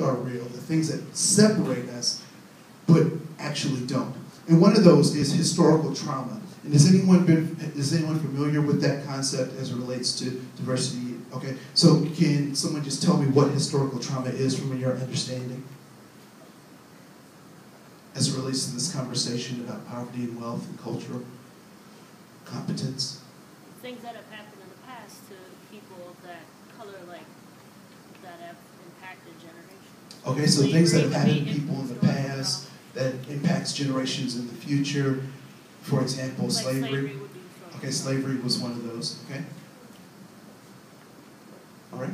are real, the things that separate us, but actually don't. And one of those is historical trauma. And is anyone familiar with that concept as it relates to diversity? Okay, so can someone just tell me what historical trauma is from your understanding as it relates to this conversation about poverty and wealth and cultural competence? Things that have happened in the past to people of that color, like, that have impacted generations. Okay, so things that have happened to people in the past that impacts generations in the future. For example, like slavery. would be Okay, slavery was one of those. Okay. All right.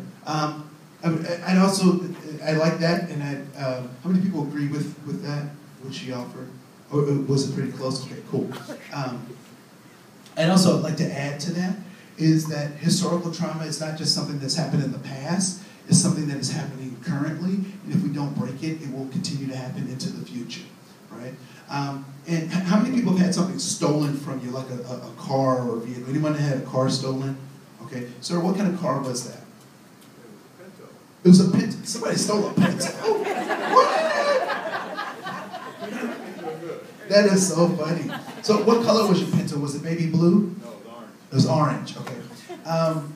And also, I like that. And how many people agree with that? What she offered? Or was it pretty close? Okay, cool. And also, I'd like to add to that is that historical trauma is not just something that's happened in the past. It's something that is happening currently, and if we don't break it, it will continue to happen into the future, right? And how many people have had something stolen from you, like a car or a vehicle? Anyone had a car stolen? Okay, sir, what kind of car was that? It was a Pinto. Somebody stole a Pinto. That is so funny. So what color was your Pinto? Was it baby blue? No, it was orange. It was orange, okay.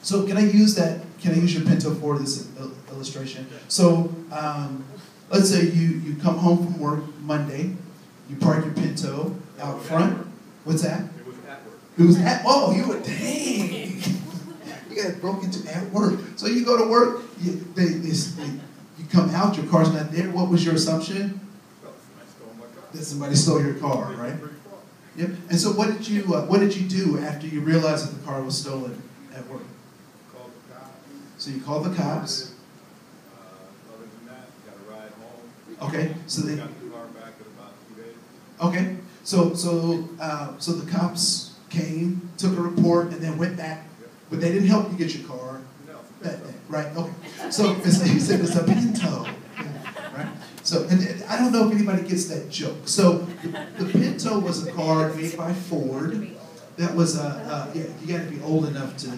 So can I use that? Can I use your Pinto for this illustration? So let's say you come home from work Monday, you park your Pinto out front. What's that? It was at work. It was at, oh, you were, dang. You got broke into at work. So you go to work, you come out, your car's not there. What was your assumption? Well, somebody stole my car. That somebody stole your car, right? Yep. And so what did you do after you realized that the car was stolen at work? Called the cops. So you called the cops. Other than that, got a ride home. Okay. So they got the car back in about 2 days. okay. So the cops came, took a report, and then went back. Yep. But they didn't help you get your car. No. That day, right? Okay. So he said it's a Pinto, right? So and I don't know if anybody gets that joke. So the Pinto was a car made by Ford. That was yeah, you got to be old enough to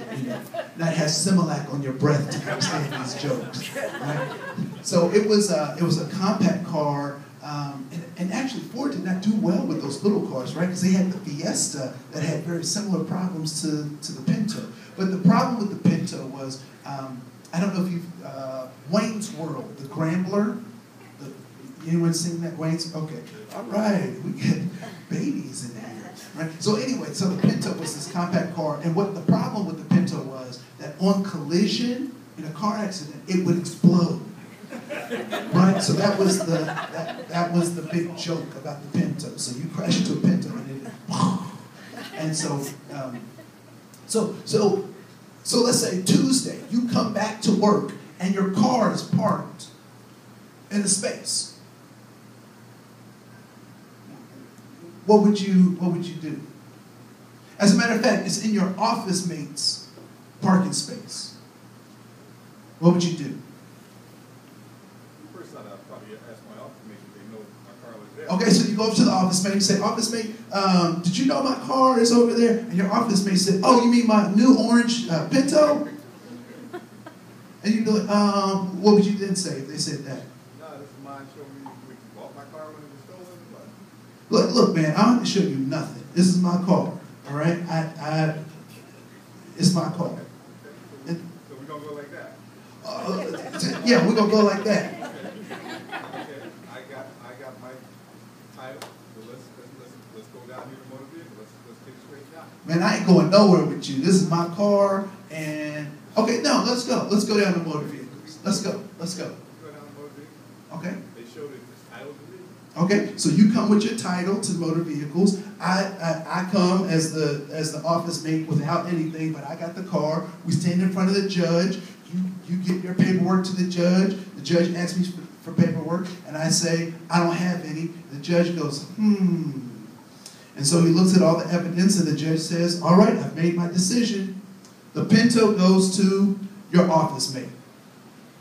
not have Similac on your breath to understand these jokes, right? So it was a compact car, and actually Ford did not do well with those little cars, right? Because they had the Fiesta that had very similar problems to the Pinto. But the problem with the Pinto was, I don't know if you've Wayne's World, the Grambler. Anyone seen that? Wayne's? Okay. All right. We get babies in here. Right? So anyway, so the Pinto was this compact car. And what the problem with the Pinto was that on collision, in a car accident, it would explode. Right? So that was the big joke about the Pinto. So you crash into a Pinto and it and so let's say Tuesday, you come back to work and your car is parked in a space. What would you do? As a matter of fact, it's in your office mate's parking space. What would you do? First thought I'd probably ask my office mate if they know my car was there. Okay, so you go up to the office mate and say, office mate, did you know my car is over there? And your office mate said, oh, you mean my new orange Pinto? And you go, what would you then say if they said that? No, this is mine. Show me if you bought my car when it was stolen. Look, man, I don't have to show you nothing. This is my car, all right? It's my car. So we're going to go like that? Yeah, we're going to go like that. Okay, I got my title. So let's go down here to motor vehicle. Let's take it straight down. Man, I ain't going nowhere with you. This is my car, and okay, no, let's go. Let's go down to motor vehicles. Let's go. Go down to motor vehicle. Okay. They showed it this title to me. Okay, so you come with your title to motor vehicles. I come as the office mate without anything, but I got the car. We stand in front of the judge. You get your paperwork to the judge. The judge asks me for paperwork, and I say, I don't have any. The judge goes, And so he looks at all the evidence, and the judge says, all right, I've made my decision. The Pinto goes to your office mate.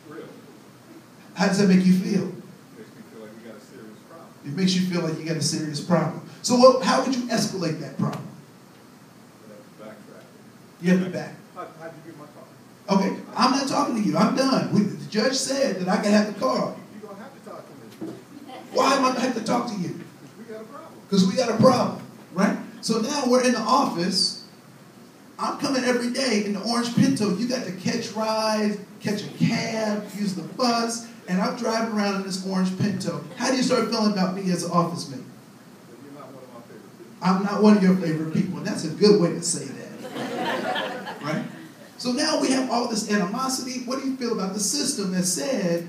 Really? How does that make you feel? Makes me feel like we got a serious problem. It makes you feel like you got a serious problem. So how would you escalate that problem? But that's backtrack. You have to back. How'd you get my car? Okay, I'm not talking to you. I'm done. The Judge said that I can have the car. You're going to have to talk to me. Why am I going to have to talk to you? We got a problem. Because we got a problem, right? So now we're in the office. I'm coming every day in the orange Pinto. You got to catch rides, catch a cab, use the bus, and I'm driving around in this orange Pinto. How do you start feeling about me as an office mate? You're not one of my favorite people. I'm not one of your favorite people, and that's a good way to say that, right? So now we have all this animosity. What do you feel about the system that said,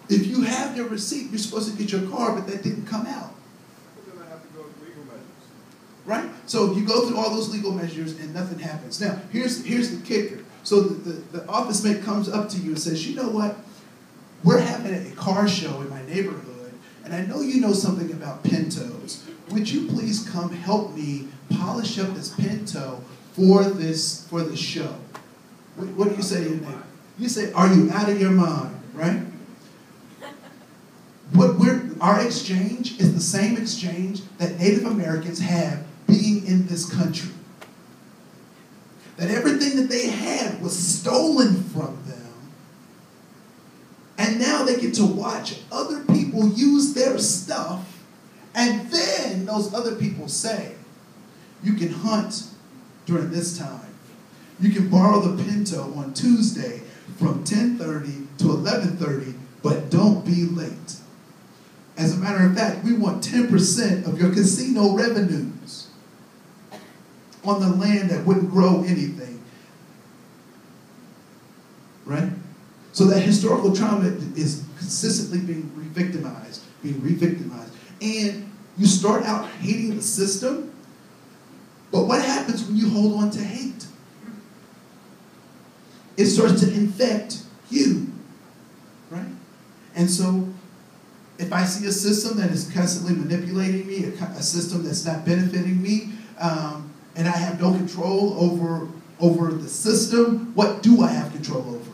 if you have your receipt, you're supposed to get your car, but that didn't come out? Well, then I have to go to legal measures. Right? So you go through all those legal measures and nothing happens. Now, here's the kicker. So the office mate comes up to you and says, you know what? We're having a car show in my neighborhood, and I know you know something about Pintos. Would you please come help me polish up this Pinto for this show? What do you say to your neighbor? You say, are you out of your mind? Right? Our exchange is the same exchange that Native Americans have being in this country. That everything that they had was stolen from them. And now they get to watch other people use their stuff. And then those other people say, you can hunt during this time. You can borrow the Pinto on Tuesday from 10:30 to 11:30, but don't be late. As a matter of fact, we want 10% of your casino revenues on the land that wouldn't grow anything. Right? So that historical trauma is consistently being re-victimized. And you start out hating the system, but what happens when you hold on to hate? It starts to infect you. Right? And so if I see a system that is constantly manipulating me, a system that's not benefiting me, and I have no control over the system, what do I have control over?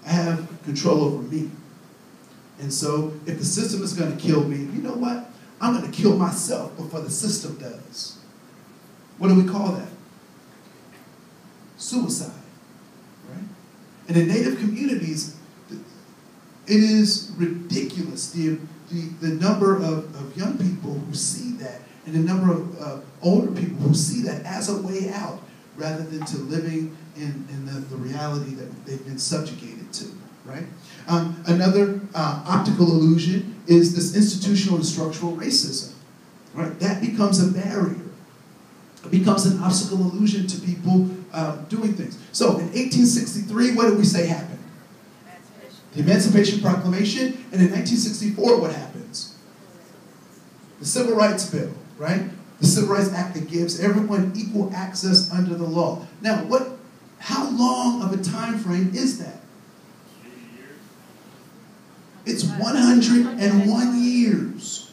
I have control over me. And so if the system is going to kill me, you know what? I'm going to kill myself before the system does. What do we call that? Suicide. Right? And in Native communities, it is ridiculous, the number of young people who see that and the number of older people who see that as a way out rather than to living in the reality that they've been subjugated to, right? Another optical illusion is this institutional and structural racism, right? That becomes a barrier. It becomes an obstacle illusion to people doing things. So in 1863, what did we say happened? The Emancipation Proclamation, and in 1964, what happens? The Civil Rights Bill, right? The Civil Rights Act that gives everyone equal access under the law. Now, how long of a time frame is that? It's 101 years.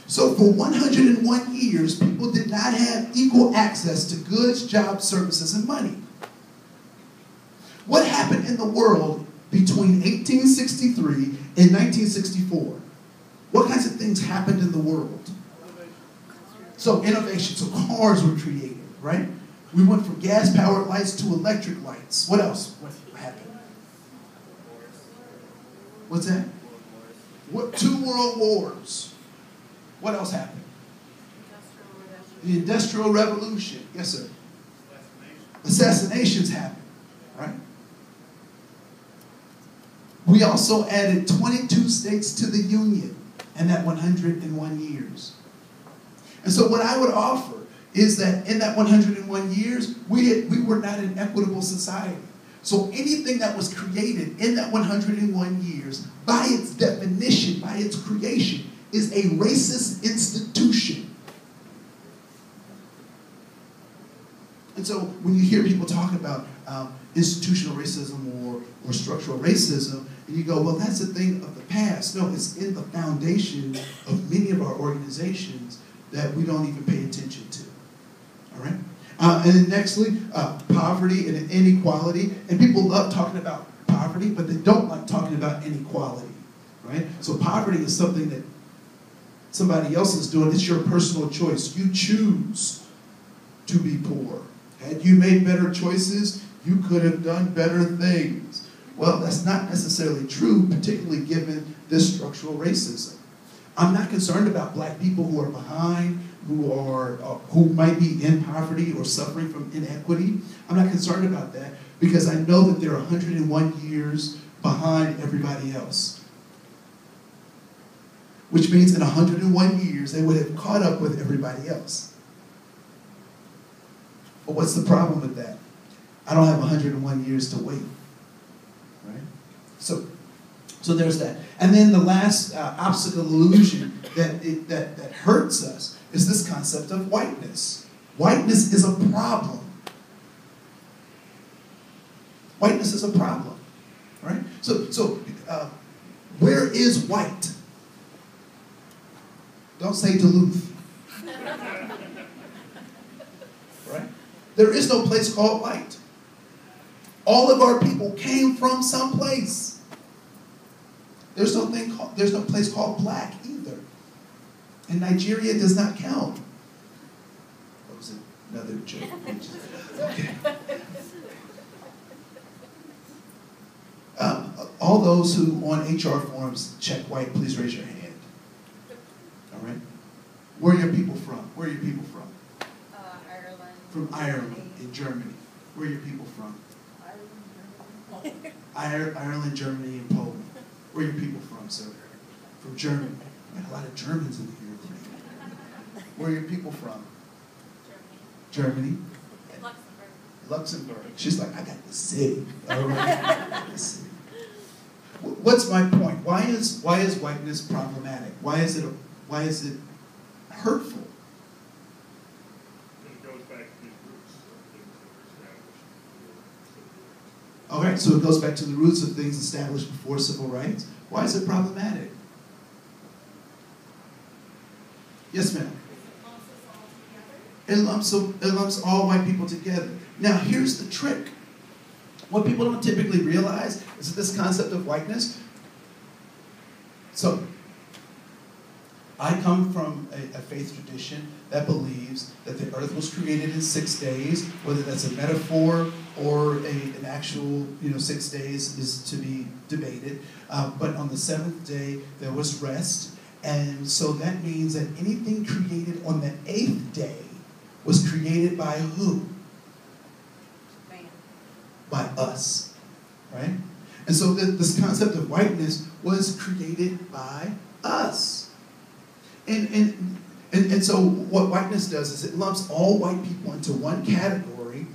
So for 101 years, people did not have equal access to goods, jobs, services, and money. What happened in the world between 1863 and 1964? What kinds of things happened in the world? So innovation, so cars were created, right? We went from gas-powered lights to electric lights. What else? What happened? What's that? What? 2 world wars. What else happened? The Industrial Revolution. Yes, sir. Assassinations happened, right? We also added 22 states to the Union in that 101 years. And so what I would offer is that in that 101 years, we were not an equitable society. So anything that was created in that 101 years, by its definition, by its creation, is a racist institution. And so when you hear people talk about institutional racism or structural racism, and you go, well, that's a thing of the past. No, it's in the foundation of many of our organizations that we don't even pay attention to. All right? And then nextly, poverty and inequality. And people love talking about poverty, but they don't like talking about inequality. Right? So poverty is something that somebody else is doing. It's your personal choice. You choose to be poor. Had you made better choices, You could have done better things. Well, that's not necessarily true, particularly given this structural racism. I'm not concerned about black people who are behind, who might be in poverty or suffering from inequity. I'm not concerned about that because I know that they're 101 years behind everybody else. Which means in 101 years, they would have caught up with everybody else. But what's the problem with that? I don't have 101 years to wait, right? So there's that. And then the last obstacle illusion that hurts us is this concept of whiteness. Whiteness is a problem. Whiteness is a problem, right? So where is white? Don't say Duluth. Right? There is no place called white. All of our people came from someplace. There's no place called black either. And Nigeria does not count. That was another joke. Okay. All those who on HR forms check white, please raise your hand. All right? Where are your people from? Where are your people from? Ireland. From Ireland in Germany. Where are your people from? Ireland, Germany, and Poland. Where are your people from, sir? From Germany. We got a lot of Germans in here. Where are your people from? Germany. Luxembourg. She's like, I got the city. All right. The city. What's my point? Why is whiteness problematic? Why is it hurtful? It goes back to the roots of things that were established. All right, so it goes back to the roots of things established before civil rights. Why is it problematic? Yes, ma'am. It lumps all white people together. Now, here's the trick. What people don't typically realize is that this concept of whiteness. So, I come from a faith tradition that believes that the earth was created in 6 days, whether that's a metaphor or an actual, 6 days is to be debated. But on the seventh day, there was rest. And so that means that anything created on the 8th day was created by who? Man. By us, right? And so this concept of whiteness was created by us. And so what whiteness does is it lumps all white people into one category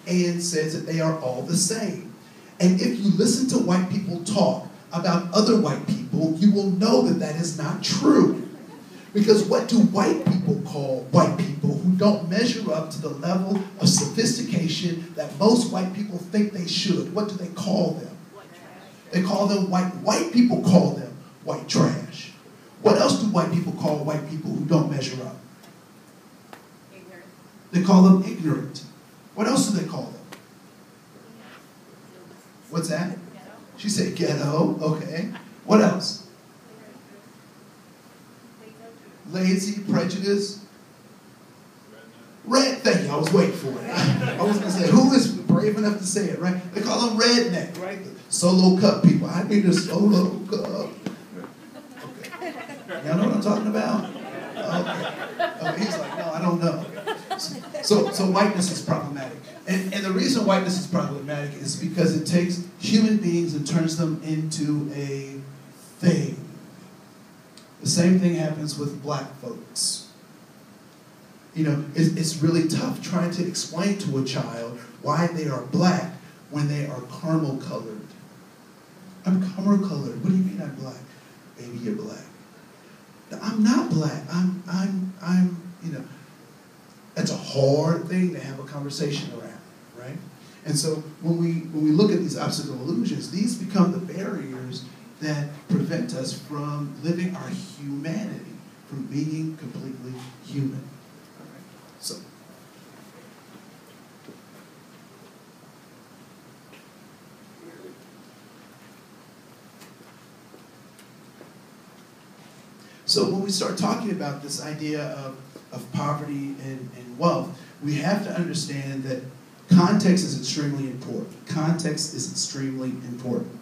and says that they are all the same. And if you listen to white people talk about other white people, you will know that that is not true. Because what do white people call white people who don't measure up to the level of sophistication that most white people think they should? What do they call them? White trash. They call them white people call them white trash. What else do white people call white people who don't measure up? Ignorant. They call them ignorant. What else do they call them? What's that? She said ghetto. Okay. What else? Lazy, prejudice. Red. Thank you. I was waiting for it. I was going to say, who is brave enough to say it, right? They call them redneck, right? Solo cup people. I need a solo cup. Okay. Y'all know what I'm talking about? Okay. He's like, no, I don't know. So whiteness is problematic. And the reason whiteness is problematic is because it takes human beings and turns them into a thing. The same thing happens with black folks. It's really tough trying to explain to a child why they are black when they are caramel colored. I'm caramel colored. What do you mean I'm black? Baby, you're black. I'm not black. I'm that's a hard thing to have a conversation around, right? And so when we look at these obstacle illusions, these become the barriers that prevent us from living our humanity, from being completely human. All right. So when we start talking about this idea of poverty and wealth, we have to understand that context is extremely important. Context is extremely important.